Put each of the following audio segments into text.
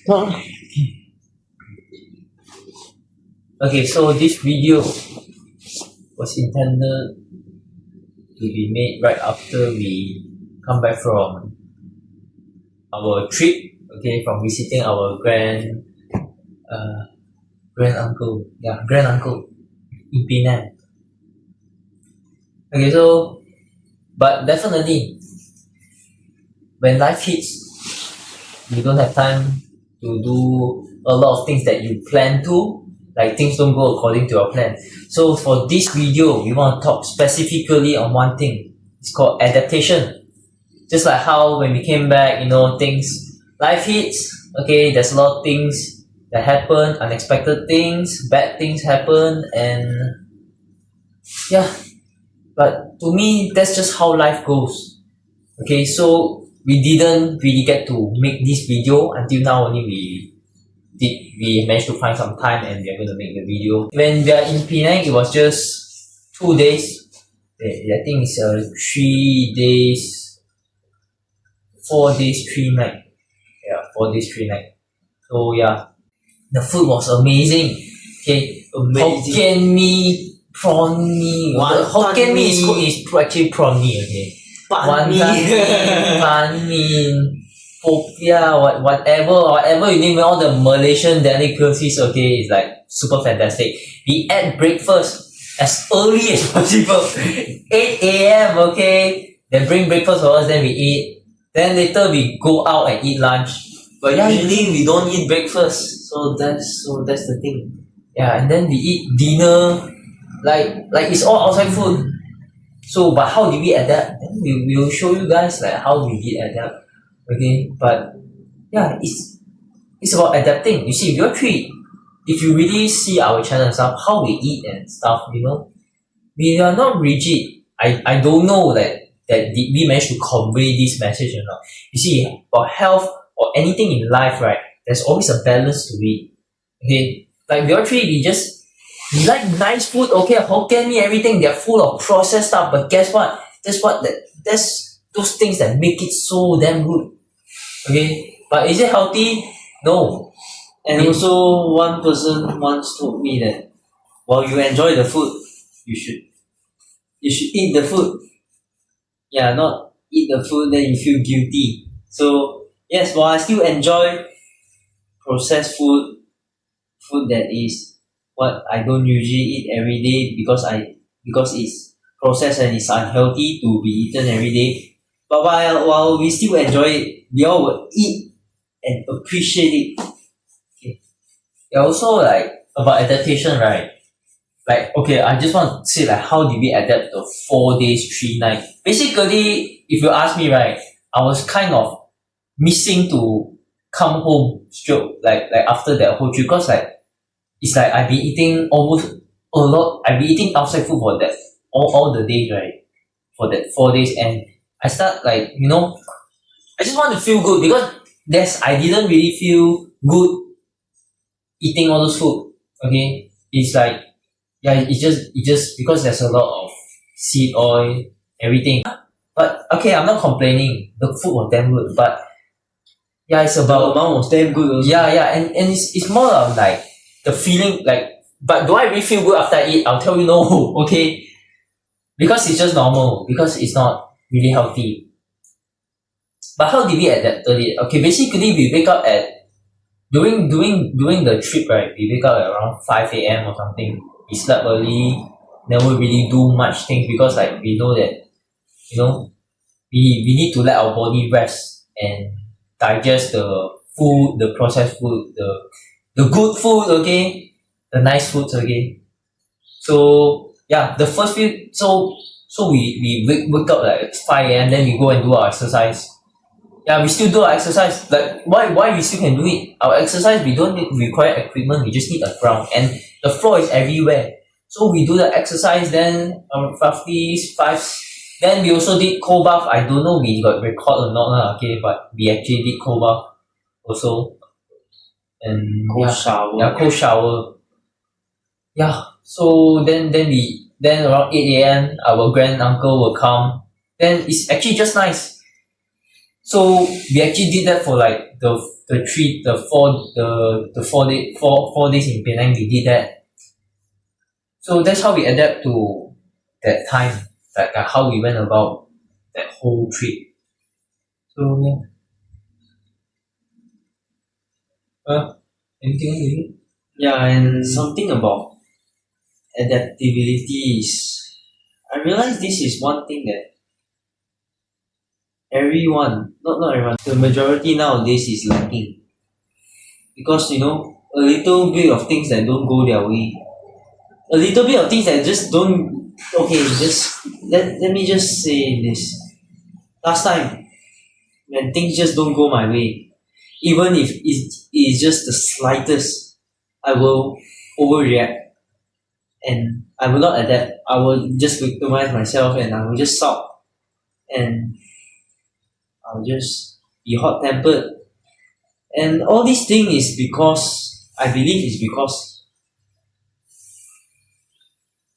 Okay, so this video was intended to be made right after we come back from our trip, okay, from visiting our grand uncle in Penang. Okay, so but definitely when life hits, you don't have time to do a lot of things that you plan to, like things don't go according to your plan. So for this video, we want to talk specifically on one thing. It's called adaptation. Just like how when we came back, life hits, okay, there's a lot of things that happen, unexpected things, bad things happen, and yeah, but to me, that's just how life goes. Okay, so we didn't really get to make this video until now. Only we managed to find some time and we're going to make the video. When we are in Penang, it was just 2 days. I think it's 3 days, 4 days, 3 nights. Yeah, 4 days, 3 nights. So yeah, the food was amazing. Okay, Amazing. Hokkien mee, prawn mee. Hokkien mee is actually prawn mee. Okay. Ban Mee, popiah, whatever you name it, all the Malaysian delicacies, okay, is like super fantastic. We ate breakfast as early as possible, 8 a.m. Okay, they bring breakfast for us, then we eat. Then later we go out and eat lunch. But yeah, usually we don't eat breakfast, so that's the thing. Yeah, and then we eat dinner, like it's all outside food. So, but how did we adapt? Then we will show you guys like how we did adapt. Okay, but yeah, it's about adapting. You see, if you really see our channel and stuff, how we eat and stuff, we are not rigid. I don't know that did we manage to convey this message or not. You see, for health or anything in life, right, there's always a balance to it. Okay, like we like nice food, okay, Hokkien mee, everything, they're full of processed stuff, but guess what? That's those things that make it so damn good. Okay, but is it healthy? No. And also, one person once told me that while you enjoy the food, you should eat the food. Yeah, not eat the food then you feel guilty. So yes, while I still enjoy processed food that is what I don't usually eat every day because it's processed and it's unhealthy to be eaten every day. But while we still enjoy it, we all will eat and appreciate it. Okay. Yeah, also like about adaptation, right? Like okay, I just want to say like how did we adapt the 4 days, 3 nights? Basically, if you ask me, right, I was kind of missing to come home straight like after that whole trip, because like it's like I've been eating almost a lot. I've been eating outside food for that all the days, right? For that 4 days, and I start like I just want to feel good, because I didn't really feel good eating all those food. Okay, it's like it's just because there's a lot of seed oil, everything. But okay, I'm not complaining. The food was damn good, but yeah, it's The about amount was damn good also. yeah, and it's more of like the feeling like. But do I really feel good after I eat? I'll tell you no. Okay, because it's just normal. Because it's not really healthy. But how did we adapt to it? Okay, basically we wake up at during the trip, right? We wake up at around 5 a.m. or something. We slept early. Never really do much things because like we know that we need to let our body rest and digest the food, the processed food, the good food, okay, the nice foods, okay. So yeah, the first few we wake up like 5 a.m. Then we go and do our exercise. Yeah, we still do our exercise. Like why we still can do it? Our exercise, we don't require equipment. We just need a ground, and the floor is everywhere. So we do the exercise. Then roughly 5. Then we also did cold bath. I don't know we got record or not lah. Okay, but we actually did cold bath also, and Cold shower. Yeah, cold shower. Yeah. So then around 8 a.m. our grand uncle will come. Then it's actually just nice. So we actually did that for like the 4 days in Penang. We did that. So that's how we adapt to that time, like how we went about that whole trip. So yeah. Anything else? Yeah, and something about adaptability is, I realize this is one thing that everyone, not everyone, the majority nowadays is lacking. Because a little bit of things that don't go their way, a little bit of things that just don't, okay, just let me just say this. Last time, when things just don't go my way, even if it's just the slightest, I will overreact and I will not adapt. I will just victimize myself and I will just sulk and I'll just be hot tempered. And all these things is because I believe is because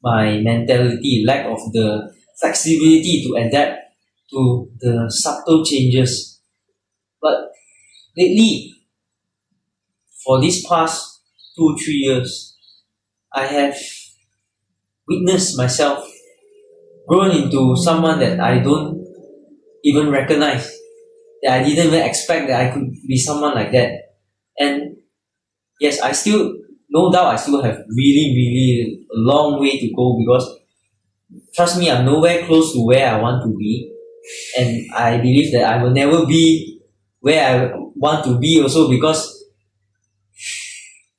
my mentality, lack of the flexibility to adapt to the subtle changes. But lately, for these past 2-3 years, I have witnessed myself grown into someone that I don't even recognize. That I didn't even expect that I could be someone like that. And yes, I still, no doubt, I still have really, really a long way to go because trust me, I'm nowhere close to where I want to be. And I believe that I will never be where I want to be also because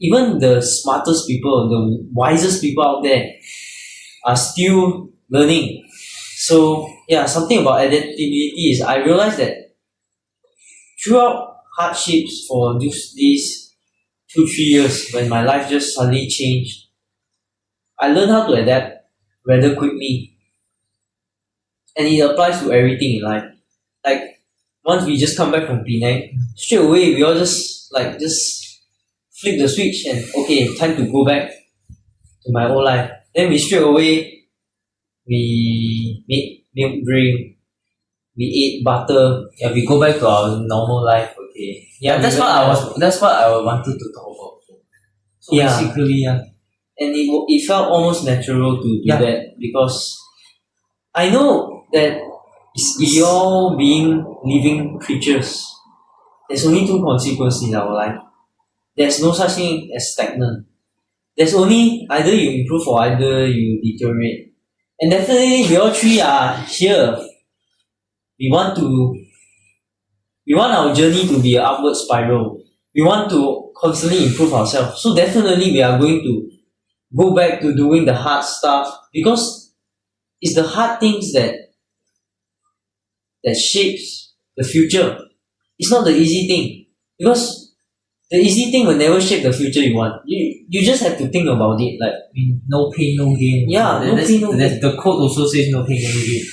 even the smartest people, the wisest people out there are still learning. So yeah, something about adaptability is I realized that throughout hardships for these 2-3 years when my life just suddenly changed, I learned how to adapt rather quickly. And it applies to everything in life. Like once we just come back from Penang, straight away we all just flip the switch and okay, time to go back to my old life. Then we straight away we made milk drink, we ate butter. Yeah, we go back to our normal life. Okay. Yeah, that's what I was. That's what I wanted to talk about. So Yeah. basically, yeah. And it felt almost natural to do Yeah. that because I know that we all being living creatures. There's only two consequences in our life. There's no such thing as stagnant. There's only either you improve or either you deteriorate. And definitely we all three are here. We want to we want our journey to be an upward spiral. We want to constantly improve ourselves. So definitely we are going to go back to doing the hard stuff because it's the hard things that shapes the future. It's not the easy thing. Because the easy thing will never shape the future you want. You just have to think about it. Like I mean, no pain, no gain. Yeah, no pain, no gain. The quote also says no pain, no gain.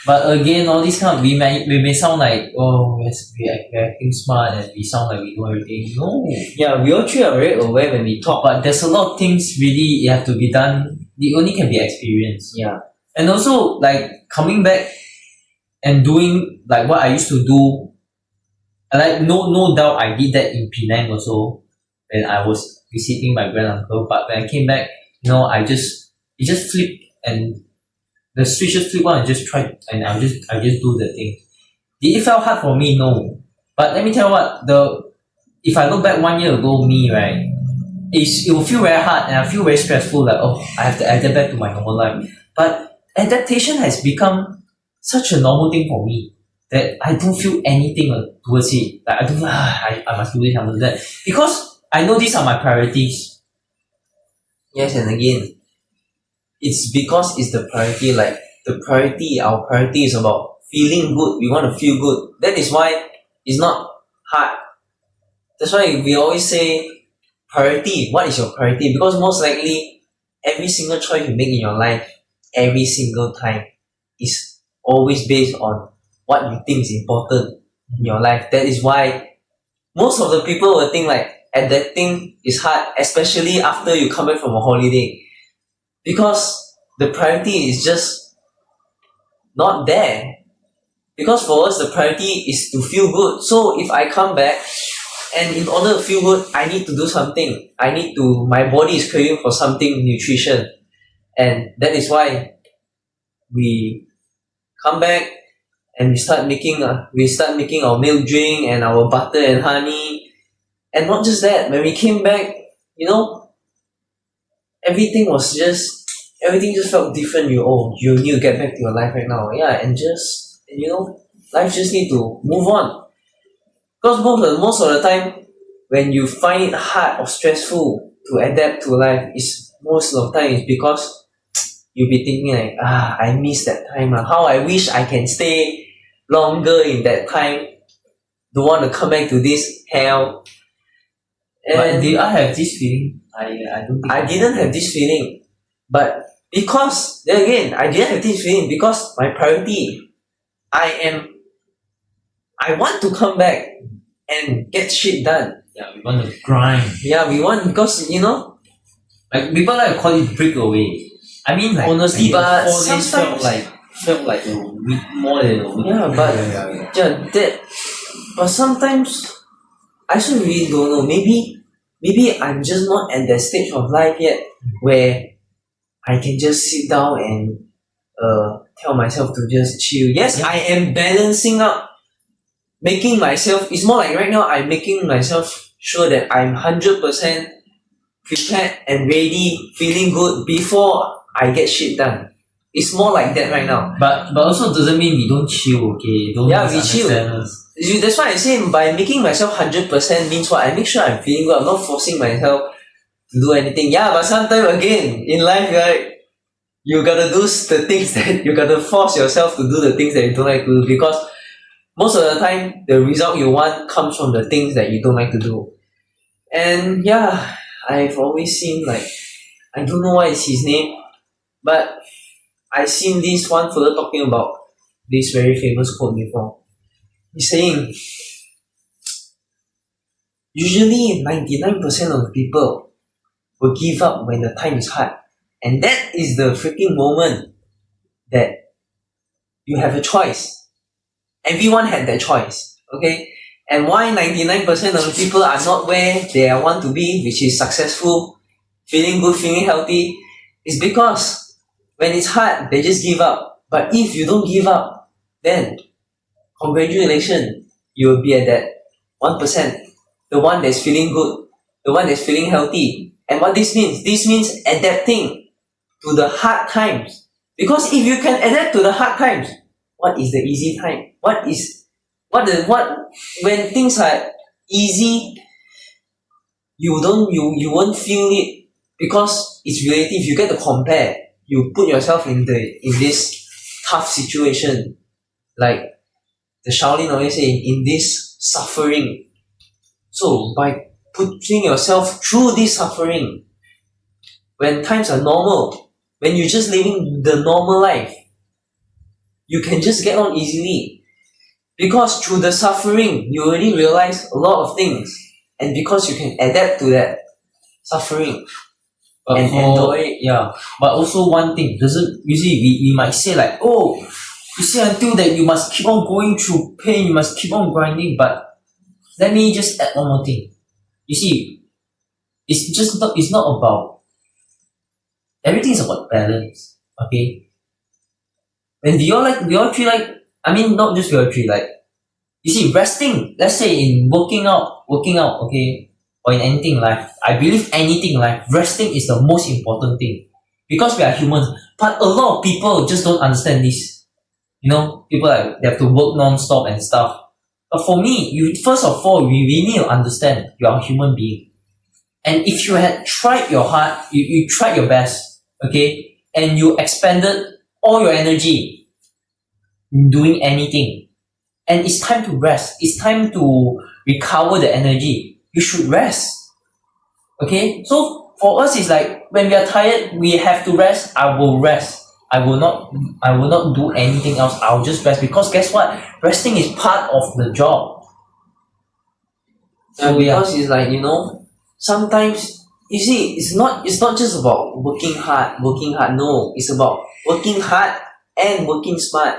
But again, all these kind of we may sound like yes, we're acting smart and we sound like we know everything. No, yeah, we all three are very aware when we talk. but there's a lot of things really have to be done. It only can be experienced. Yeah. And also like coming back and doing like what I used to do. And like no doubt I did that in Penang also when I was visiting my granduncle. But when I came back, it just flipped and the switch just flipped on and just tried and I just do the thing. Did it felt hard for me? No. But let me tell you what, if I look back 1 year ago me, right, it will feel very hard and I feel very stressful like I have to adapt back to my normal life. But adaptation has become such a normal thing for me that I don't feel anything towards it. Like I don't feel I must do this, I must do that. Because I know these are my priorities. Yes, and again, it's because it's the priority. Like our priority is about feeling good. We want to feel good. That is why it's not hard. That's why we always say priority. What is your priority? Because most likely, every single choice you make in your life, every single time, is always based on what you think is important in your life. That is why most of the people will think like adapting is hard, especially after you come back from a holiday. Because the priority is just not there. Because for us, the priority is to feel good. So if I come back, and in order to feel good, I need to do something. My body is craving for something nutrition. And that is why we come back and we start making our milk drink and our butter and honey. And not just that, when we came back, you know, everything just felt different. You need to get back to your life right now. Yeah, and life just need to move on. Because most of the time, when you find it hard or stressful to adapt to life, is most of the time is because you'll be thinking like, I miss that time. How I wish I can stay longer in that time. Don't want to come back to this hell. But did I have this feeling? I don't think I didn't have this feeling. But because, then again, I didn't have this feeling because my priority, I want to come back and get shit done. Yeah, we want to grind. Yeah, we want, because, Like people like to call it breakaway. I mean, like honestly, but 4 days sometimes, felt like a week, more than a week. yeah, but, but sometimes, I also really don't know. Maybe I'm just not at that stage of life yet where I can just sit down and tell myself to just chill. Yes, I am balancing up, making myself. It's more like right now I'm making myself sure that I'm 100% prepared and ready, feeling good before I get shit done. It's more like that right now. But also doesn't mean we don't chill, okay? Don't Yeah, we chill. misunderstand us. That's why I say by making myself 100% means what? I make sure I'm feeling good. I'm not forcing myself to do anything. Yeah, but sometimes again in life, right, you gotta do the things that you gotta force yourself to do the things that you don't like to do, because most of the time the result you want comes from the things that you don't like to do. And yeah, I've always seen, like, I don't know what is his name, but I've seen this one fella talking about this very famous quote before. He's saying, usually 99% of the people will give up when the time is hard. And that is the freaking moment that you have a choice. Everyone had that choice. Okay? And why 99% of the people are not where they want to be, which is successful, feeling good, feeling healthy, is because when it's hard, they just give up. But if you don't give up, then congratulations, you will be at that 1%, the one that's feeling good, the one that's feeling healthy. And what this means? This means adapting to the hard times. Because if you can adapt to the hard times, what is the easy time? When things are easy, you won't feel it, because it's relative. You get to compare. You put yourself in this tough situation, like the Shaolin always say, in this suffering. So by putting yourself through this suffering, when times are normal, when you're just living the normal life, you can just get on easily. Because through the suffering, you already realize a lot of things. And because you can adapt to that suffering But and enjoy it. yeah. But also one thing, doesn't usually we might say like, oh, you say until that you must keep on going through pain, you must keep on grinding, but let me just add one more thing. You see, it's not about, everything is about balance. Okay? And we all three like, I mean not just we all three, like, you see, resting, let's say in working out, okay, or in anything in life, I believe anything in life, resting is the most important thing. Because we are humans. But a lot of people just don't understand this. People like they have to work non-stop and stuff. But for me, first of all, we need to understand you are a human being. And if you had tried your hard, you tried your best, okay, and you expended all your energy in doing anything, and it's time to rest, it's time to recover the energy, you should rest. Okay? So for us, it's like when we are tired, we have to rest. I will rest. I will not do anything else. I'll just rest, because guess what? Resting is part of the job. So because it's like, sometimes you see, it's not just about working hard. No, it's about working hard and working smart.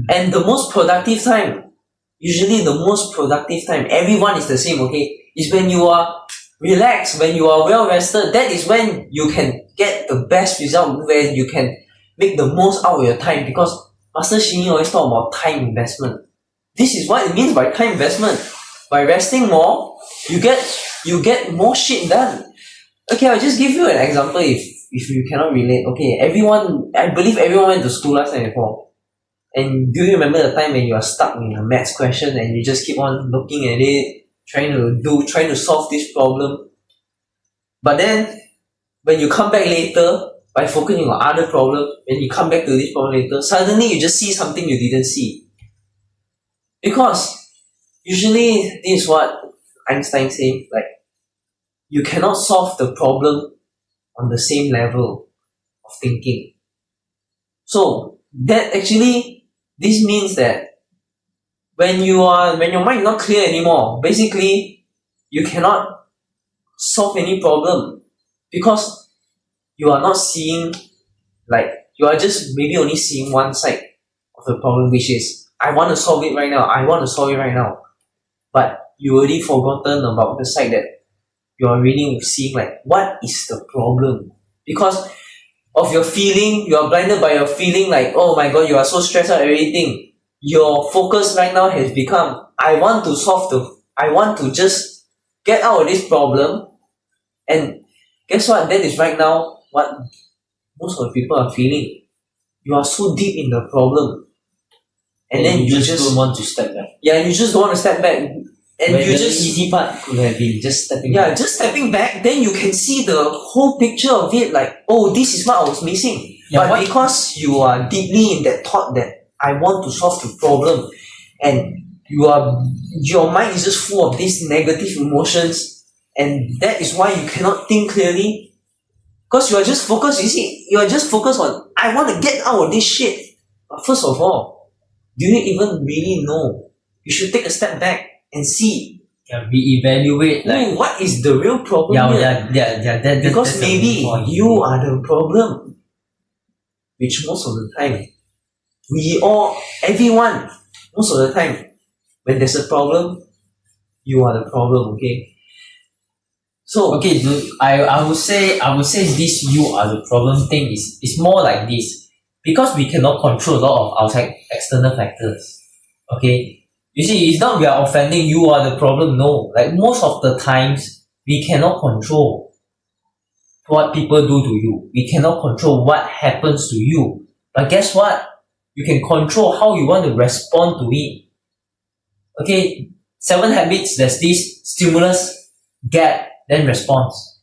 And the most productive time, usually the most productive time, everyone is the same, okay, is when you are relaxed, when you are well rested. That is when you can get the best result, where you can make the most out of your time. Because Master Shinyi always talk about time investment. This is what it means by time investment. By resting more, you get more shit done. Okay, I'll just give you an example if you cannot relate. Okay, I believe everyone went to school last time before. And do you remember the time when you are stuck in a maths question and you just keep on looking at it, trying to solve this problem? But then when you come back later, by focusing on other problems, when you come back to this problem later, suddenly you just see something you didn't see. Because usually this is what Einstein said, like you cannot solve the problem on the same level of thinking. So that actually this means that when your mind not clear anymore, basically you cannot solve any problem because you are not seeing, like you are just maybe only seeing one side of the problem, which is I want to solve it right now. But you already forgotten about the side that you are really seeing, like what is the problem? Because of your feeling, you are blinded by your feeling, like oh my god, you are so stressed out, everything. Your focus right now has become I want to just get out of this problem. And guess what? That is right now what most of the people are feeling. You are so deep in the problem, and then you just don't want to step back. yeah, you just don't want to step back. And When you the just easy part could have been just stepping yeah, back. just stepping back, then you can see the whole picture of it, like oh, this is what I was missing. Yeah, but what- because you are deeply in that thought that I want to solve the problem, and your mind is just full of these negative emotions, and that is why you cannot think clearly. Because you are just focused, you are just focused on I want to get out of this shit. But first of all, do you even really know? You should take a step back and see Reevaluate like what is the real problem here. Because that's the maybe main point. you are the problem. Which most of the time, everyone, most of the time, when there's a problem, you are the problem, okay? So, Okay, I would say this you are the problem thing is more like this. Because we cannot control a lot of outside external factors. Okay? You see, it's not we are offending you are the problem, no. Like most of the times we cannot control what people do to you. We cannot control what happens to you. But guess what? You can control how you want to respond to it. Okay, 7 habits, there's this stimulus, gap, then response.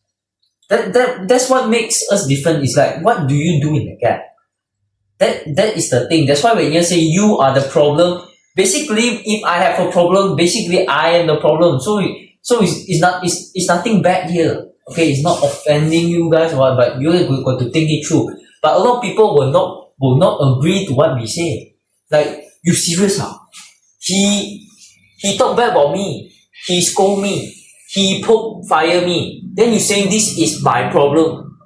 That's what makes us different. It's like what do you do in the gap? That is the thing. That's why when you say you are the problem, basically if I have a problem, basically I am the problem. So it's nothing bad here. Okay, it's not offending you guys or what, but you got to think it through. But a lot of people will not agree to what we say. Like, you serious ah? He talked bad about me. He scold me. He fire me. Then you saying this is my problem.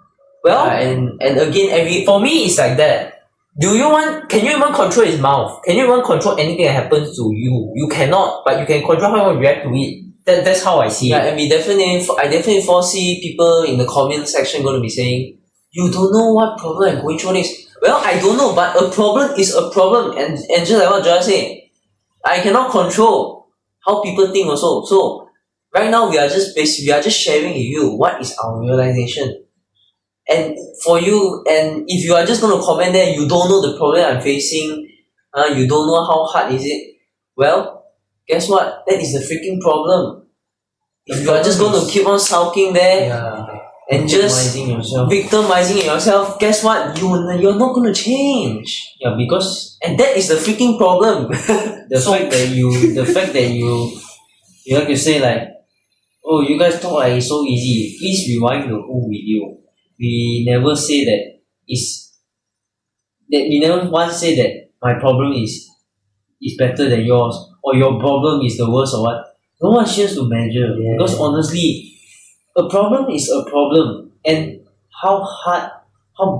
Well, and again, for me it's like that. Can you even control his mouth? Can you even control anything that happens to you? You cannot, but you can control how you react to it. That's how I see it. And I definitely foresee people in the comment section going to be saying, you don't know what problem I'm going through this. Well, I don't know, but a problem is a problem. And just like what Joel said, I cannot control how people think also. So right now we are just sharing with you what is our realization. And for you, and if you are just going to comment there, you don't know the problem I'm facing, you don't know how hard is it, well, guess what? That is the freaking problem. If you are just going to keep on sulking there and just victimizing yourself, guess what? You're not going to change. Yeah, because And that is the freaking problem. the fact that you have to say like, oh, you guys talk like it's so easy. Please rewind the whole video. We never say that we never once say that my problem is better than yours or your problem is the worst or what. No one's here to measure because honestly, a problem is a problem, and how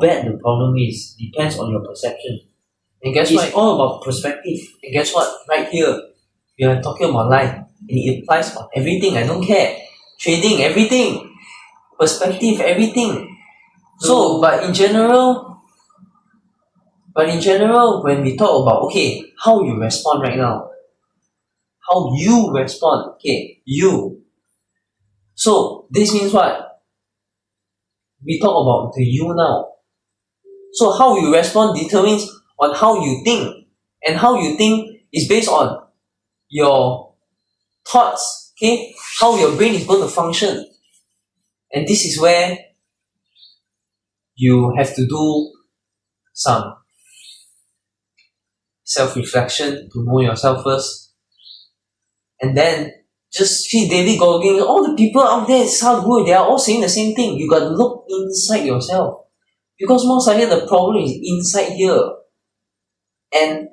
bad the problem is depends on your perception. And guess It's what? all about perspective. And guess what? Right here, we are talking about life. And it applies on everything. I don't care. Trading, everything. Perspective, everything. So, but in general, when we talk about, okay, how you respond right now, how you respond, okay, you. So, this means what? We talk about the you now. So, how you respond determines on how you think. And how you think is based on your thoughts, okay? How your brain is going to function. And this is where you have to do some self-reflection to know yourself first. And then just see David Goggins, all the people out there sound good, they are all saying the same thing. You got to look inside yourself. Because most likely the problem is inside here. And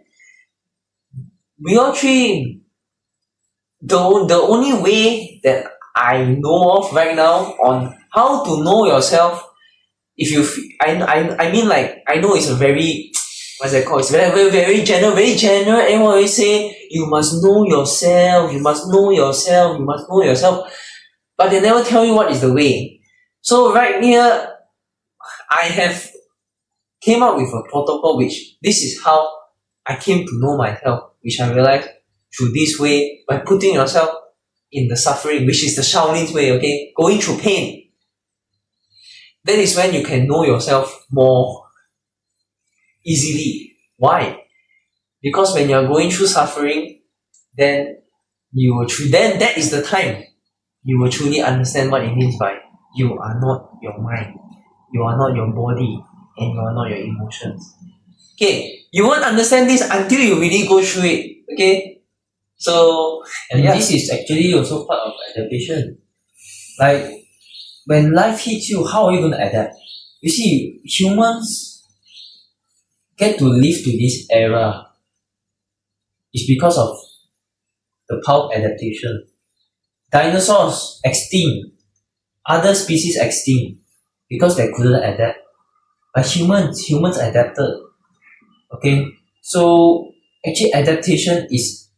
we all three, the only way that I know of right now on how to know yourself, if you, I mean like, I know it's a very, what's that called? It's very general, very general. Everyone always say, you must know yourself, you must know yourself, you must know yourself. But they never tell you what is the way. So right here, I have came up with a protocol which this is how I came to know myself, which I realized through this way by putting yourself in the suffering, which is the Shaolin's way, okay? Going through pain. That is when you can know yourself more easily. Why? Because when you're going through suffering, then then that is the time you will truly understand what it means by you are not your mind, you are not your body, and you are not your emotions. Okay, you won't understand this until you really go through it. Okay, so And yeah. this is actually also part of adaptation. Like when life hits you, how are you going to adapt? You see, humans get to live to this era is because of the power of adaptation. Dinosaurs extinct, other species extinct because they couldn't adapt. But humans adapted. Okay, so actually adaptation is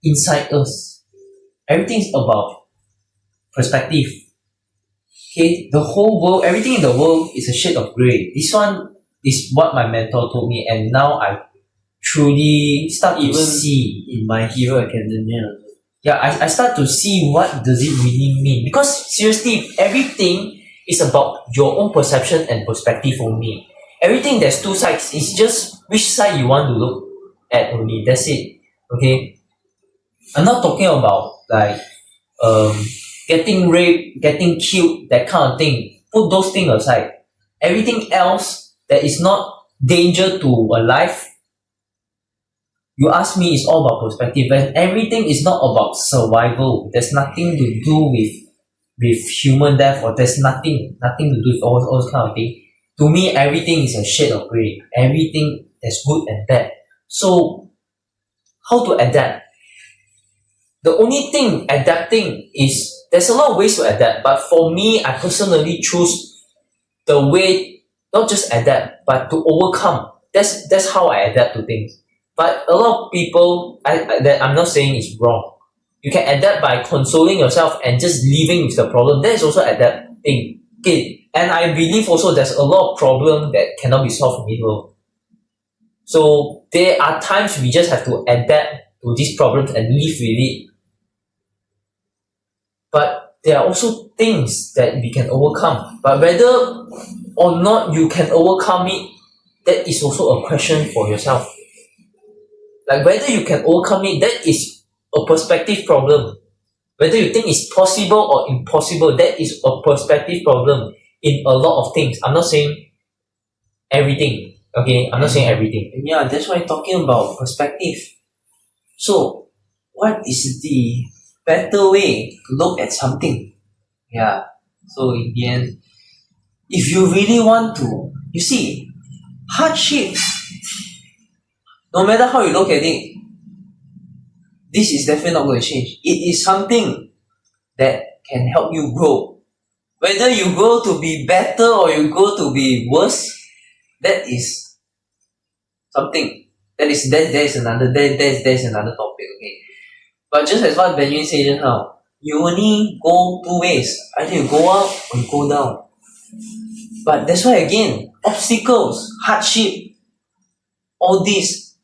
inside us. Everything is about perspective. Okay, the whole world, everything in the world is a shade of grey. This one is what my mentor told me, and now I truly start to Even see. in My Hero Academia, Yeah, I start to see what does it really mean. Because seriously, everything is about your own perception and perspective only. Everything there's two sides. It's just which side you want to look at only. That's it. Okay. I'm not talking about like um getting raped, getting killed, that kind of thing. Put those things aside. Everything else that is not danger to a life, you ask me, it's all about perspective. And everything is not about survival. There's nothing to do with human death, or there's nothing to do with all those kind of thing. To me, everything is a shade of grey. Everything is good and bad. So how to adapt? The only thing adapting is there's a lot of ways to adapt, but for me, I personally choose the way not just adapt, but to overcome. That's how I adapt to things. But a lot of people, that I'm not saying it's wrong. You can adapt by consoling yourself and just living with the problem. That is also adapting. Okay, and I believe also there's a lot of problem that cannot be solved in the world. So there are times we just have to adapt to these problems and live with it. But there are also things that we can overcome. But whether or not you can overcome it, that is also a question for yourself. Like whether you can overcome it, that is a perspective problem. Whether you think it's possible or impossible, that is a perspective problem in a lot of things. I'm not saying everything. Okay, I'm not saying everything. and yeah, that's why I'm talking about perspective. So, what is the better way to look at something? Yeah. So in the end, if you really want to, you see, hardship, no matter how you look at it, this is definitely not going to change. It is something that can help you grow. Whether you grow to be better or you grow to be worse, that is something. That is another topic, okay. But just as what Benjamin said just now, you only go two ways. Either you go up or you go down. But that's why again, obstacles, hardship, all these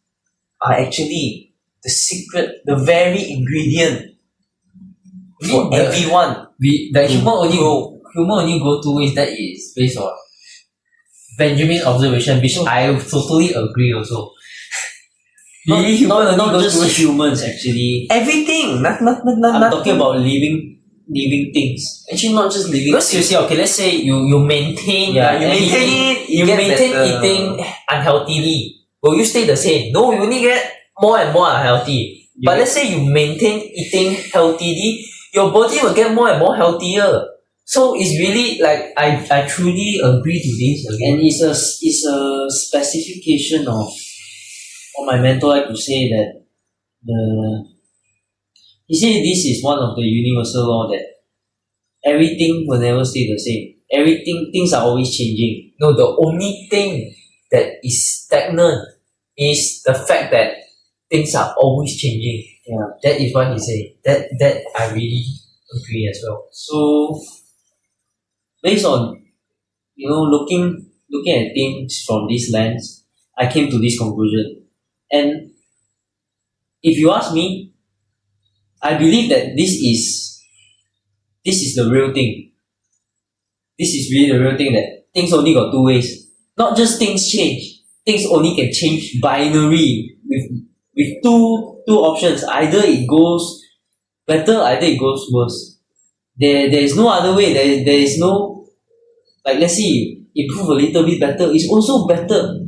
are actually the secret, the very ingredient for everyone. Human only go two ways. That is based on Benjamin's observation, which I totally agree also. Not just humans actually. Everything. I'm talking about living things. Actually, not just living. Because you see, okay, let's say you maintain. Yeah, you maintain anything, it. You maintain eating unhealthily. Will you stay the same? No, you only get more and more unhealthy. But let's say you maintain eating healthily, your body will get more and more healthier. So it's really like I truly agree to this again. And it's a specification of my mentor like to say that he said this is one of the universal law that everything will never stay the same. Things are always changing. No, the only thing that is stagnant is the fact that things are always changing. Yeah. That is what he said. That I really agree as well. So based on looking at things from this lens, I came to this conclusion. And if you ask me, I believe that this is the real thing. This is really the real thing, that things only got two ways. Not just things change. Things only can change binary with two options. Either it goes better, either it goes worse. There is no other way. There is no, like, let's say you improve a little bit better, it's also better.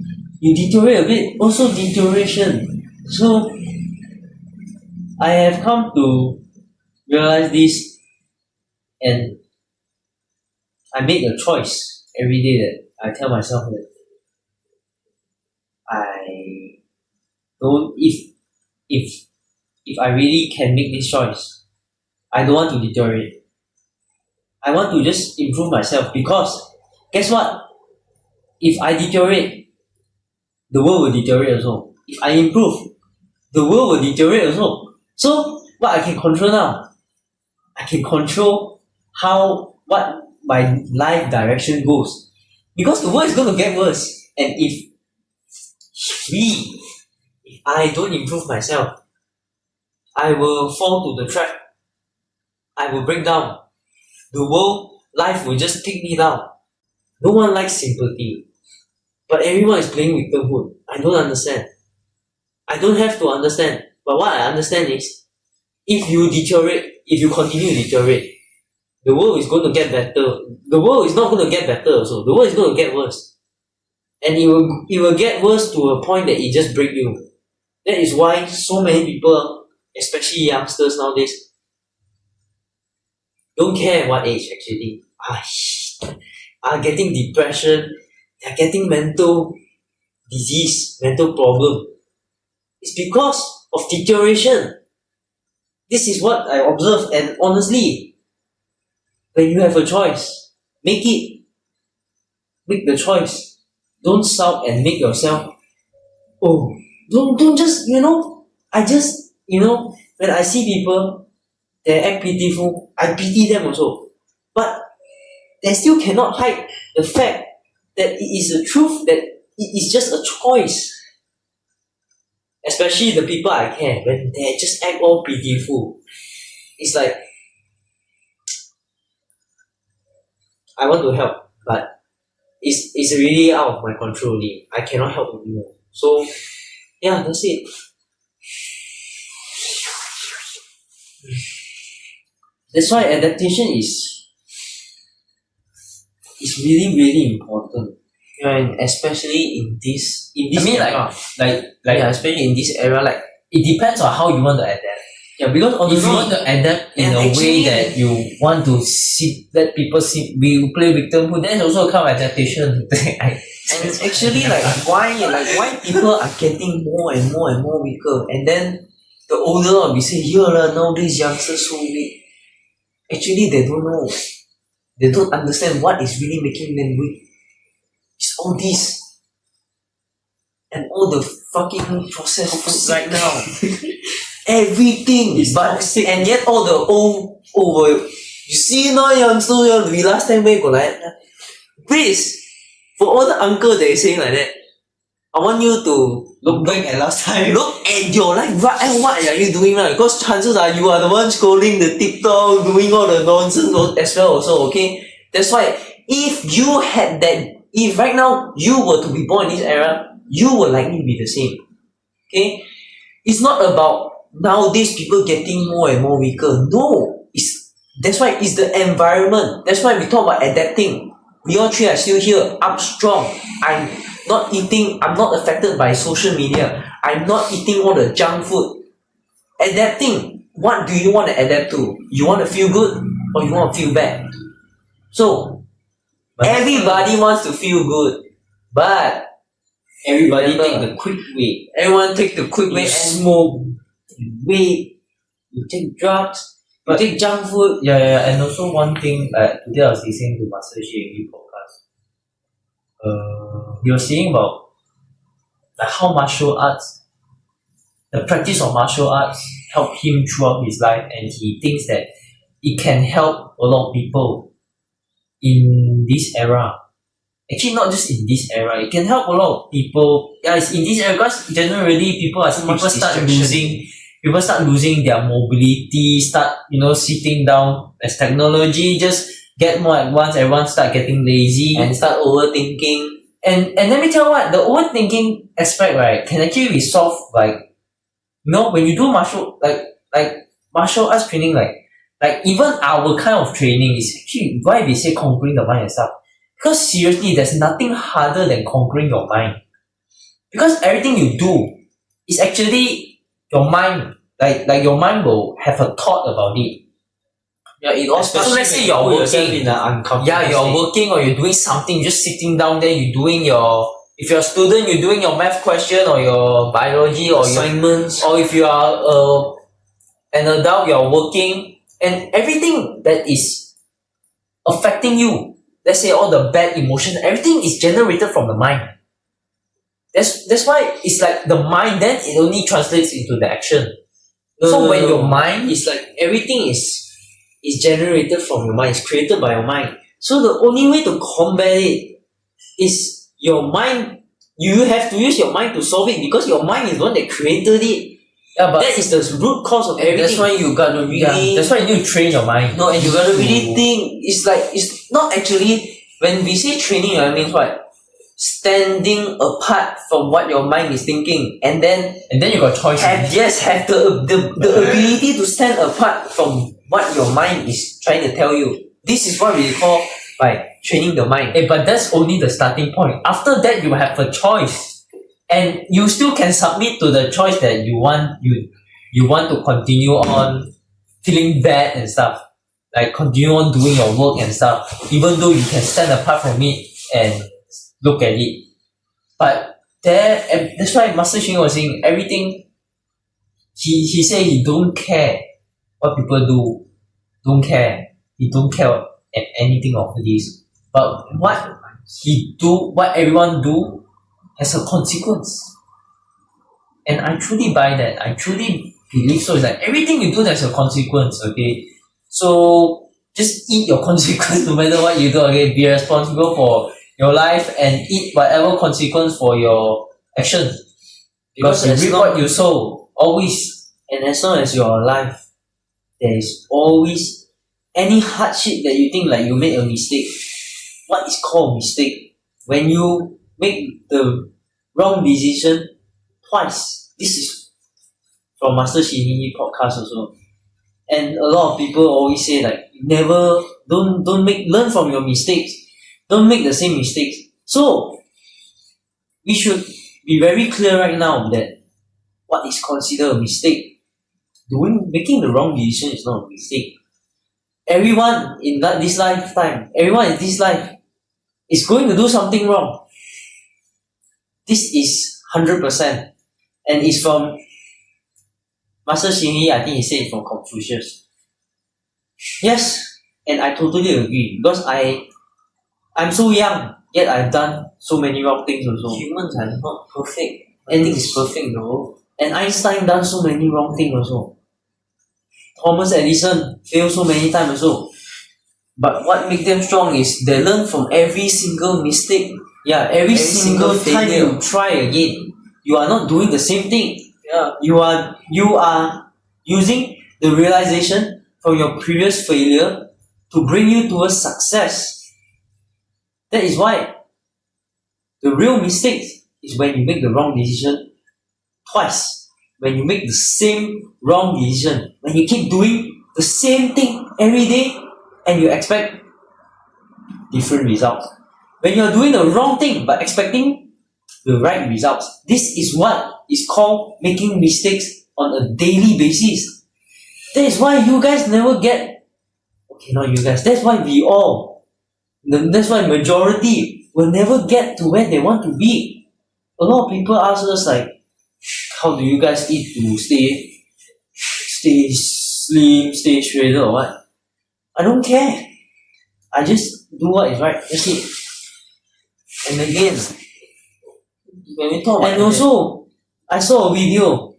You deteriorate a bit, also deterioration. So I have come to realize this, and I make a choice every day that I tell myself that I don't if I really can make this choice, I don't want to deteriorate. I want to just improve myself, because guess what? If I deteriorate, the world will deteriorate also. If I improve, the world will deteriorate also. So what I can control now? I can control what my life direction goes. Because the world is going to get worse. And if I don't improve myself, I will fall to the trap. I will break down. Life will just take me down. No one likes sympathy. But everyone is playing victimhood. I don't understand. I don't have to understand. But what I understand is, if you continue to deteriorate, the world is going to get better. The world is not going to get better also. The world is going to get worse. And it will get worse to a point that it just break you. That is why so many people, especially youngsters nowadays, don't care what age actually, are getting depression, they're getting mental disease, mental problem. It's because of deterioration. This is what I observe, and honestly, when you have a choice, make the choice. Don't shout and make yourself, don't just, when I see people, they act pitiful, I pity them also. But they still cannot hide the fact that it is a truth, that it is just a choice. Especially the people I care, when they just act all pitiful. It's like, I want to help, but it's really out of my control. I cannot help anymore. So yeah, that's it. That's why adaptation is really, really important. And especially in this era. Especially in this era, like, it depends on how you want to adapt. Yeah, because if you want to adapt in a way that you want to let people we play victimhood, that's also a kind of adaptation. And actually, why people are getting more and more and more weaker, and then the older we say, nowadays youngsters so weak. Actually, they don't know. They don't understand what is really making them weak. It's all this, and all the fucking processed food right now. Everything It's but toxic. and yet all the old you see now youngsters, we last time where go like that. Please, for all the uncle that is saying like that, I want you to Look back at last time. look at your life. What are you doing now? Because chances are you are the one scrolling the TikTok, doing all the nonsense as well also, okay? That's why if you had that, if right now you were to be born in this era, you will likely be the same. Okay? It's not about nowadays people getting more and more weaker. No. That's why it's the environment. That's why we talk about adapting. We all three are still here. I'm strong. I'm not affected by social media. I'm not eating all the junk food. Adapting. What do you want to adapt to? You want to feel good or you want to feel bad? So everybody wants to feel good. But Everybody remember, take the quick way. everyone take the quick way You and smoke, you vape, you take drugs, you take junk food. yeah, and also one thing, today I was listening to Master Shi podcast. He was saying about how martial arts, the practice of martial arts helped him throughout his life, and he thinks that it can help a lot of people in this era. Actually, not just in this era, it can help a lot of people. Yeah, it's in this era because generally people start losing their mobility, start sitting down as technology just get more advanced, everyone start getting lazy and start overthinking. And let me tell you what, the overthinking aspect, right, can actually be solved like when you do martial arts training, like even our kind of training is actually why they say conquering the mind and stuff. Because seriously, there's nothing harder than conquering your mind. Because everything you do is actually your mind. Like your mind will have a thought about it. Yeah, it all So let's say you're put yourself working. in an uncomfortable Yeah, you're state. working or you're doing something, you're just sitting down there, you're doing if you're a student, you're doing your math question or your biology or Assignments. or if you are an adult, you're working, and everything that is affecting you, let's say all the bad emotions, everything is generated from the mind. That's why it's like the mind, then it only translates into the action. So when your mind It's like everything is generated from your mind, it's created by your mind. So the only way to combat it is your mind. You have to use your mind to solve it because your mind is the one that created it. but That is the root cause of everything. that's why you gotta really that's why you need to train your mind. No, and you gotta really think. It's not actually when we say training, it means what? Standing apart from what your mind is thinking, and then You got choice. have the ability to stand apart from what your mind is trying to tell you. This is what we call by training the mind. But that's only the starting point. After that, you have a choice, and you still can submit to the choice that you want to continue on feeling bad and stuff, like continue on doing your work and stuff, even though you can stand apart from it and look at it. But and that's why Master Xing was saying everything. He said he don't care what people do, don't care. He don't care at anything of this. But what everyone do has a consequence. And I truly buy that. I truly believe so. It's like everything you do there's a consequence, okay? So just eat your consequence no matter what you do, okay? Be responsible for your life and eat whatever consequence for your actions. Because you reap what you sow, always. And as long as you're alive, there is always any hardship that you think like you made a mistake. What is called mistake? When you make the wrong decision twice. This is from Master Shini podcast also. And a lot of people always say like learn from your mistakes. Don't make the same mistakes. So we should be very clear right now that what is considered a mistake. Making the wrong decision is not a mistake. Everyone in this lifetime, everyone in this life is going to do something wrong. This is 100%. And it's from Master Xingyi, I think he said it from Confucius. Yes, and I totally agree because I'm so young, yet I've done so many wrong things also. Humans are not perfect. Anything is perfect, no. And Einstein done so many wrong things also. Thomas Edison failed so many times also. But what makes them strong is they learn from every single mistake. Yeah, every single time failure. you try again, you are not doing the same thing. Yeah. You are using the realization from your previous failure to bring you towards success. That is why the real mistake is when you make the wrong decision twice. When you make the same wrong decision. When you keep doing the same thing every day and you expect different results. When you're doing the wrong thing but expecting the right results. This is what is called making mistakes on a daily basis. That is why you guys never get, okay, not you guys, that's why we all, that's why majority will never get to where they want to be. A lot of people ask us like, how do you guys eat to stay slim, stay shredded or what? I don't care. I just do what is right. That's it. And again, When we talk about and also, I saw a video.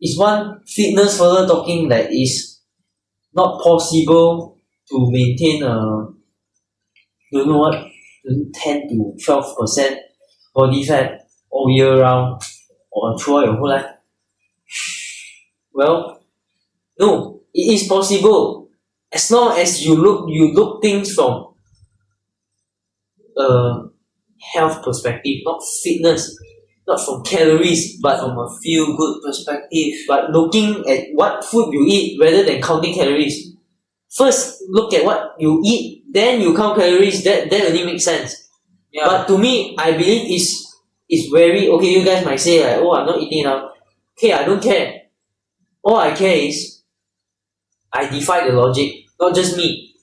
It's one fitness fella talking that is not possible to maintain don't know what, 10 to 12% body fat all year round or throughout your whole life. Well, no, it is possible as long as you look things from a health perspective, not fitness, not from calories, but from a feel good perspective. but looking at what food you eat rather than counting calories. First, look at what you eat, then you count calories. That only makes sense. Yeah. But to me, I believe is very okay. You guys might say like, oh, I'm not eating enough. Okay, I don't care. All I care is I defy the logic. Not just me.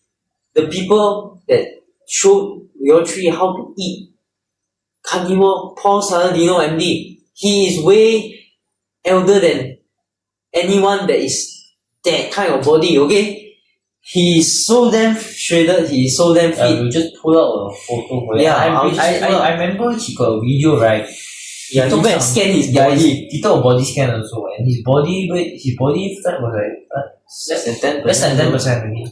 The people that showed we all three how to eat. Carnivore Paul Saladino MD. He is way elder than anyone that is that kind of body, okay? He is so damn shredded, he is so damn fit. We'll just pull out a photo for it. Yeah, I'll just pull out. I remember he got a video, right? Yeah, He he took went and some- scan his Yeah, body. he took a body scan also, and his body fat was like Less than 10%. less than 10% only.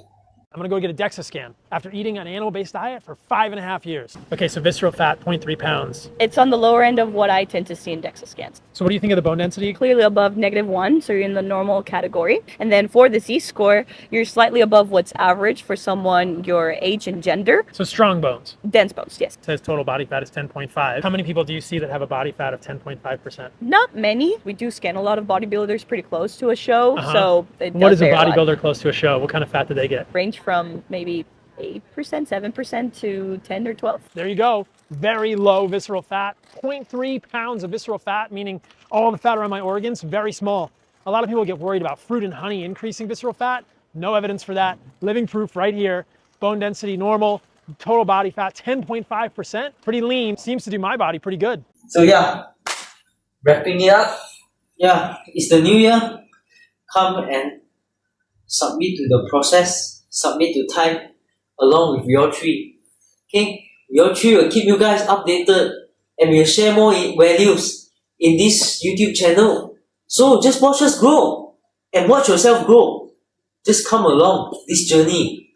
I'm gonna go get a DEXA scan after eating an animal-based diet for 5.5 years. Okay, so visceral fat, 0.3 pounds. It's on the lower end of what I tend to see in DEXA scans. So what do you think of the bone density? Clearly above -1, so you're in the normal category. And then for the Z-score, you're slightly above what's average for someone your age and gender. So strong bones. Dense bones, yes. It says total body fat is 10.5. How many people do you see that have a body fat of 10.5%? Not many. We do scan a lot of bodybuilders pretty close to a show, Uh-huh. so it What does is a vary lot. bodybuilder close to a show? What kind of fat do they get? Range from maybe 8%, 7% to 10 or 12. There you go. Very low visceral fat. 0.3 pounds of visceral fat, meaning all the fat around my organs, very small. A lot of people get worried about fruit and honey increasing visceral fat. No evidence for that. Living proof right here. Bone density normal. Total body fat 10.5%. Pretty lean. Seems to do my body pretty good. So yeah, wrapping it up. Yeah, it's the new year. Come and submit to the process, submit to time along with your three. Okay? Your three will keep you guys updated and we'll share more values in this YouTube channel. So just watch us grow and watch yourself grow. Just come along this journey.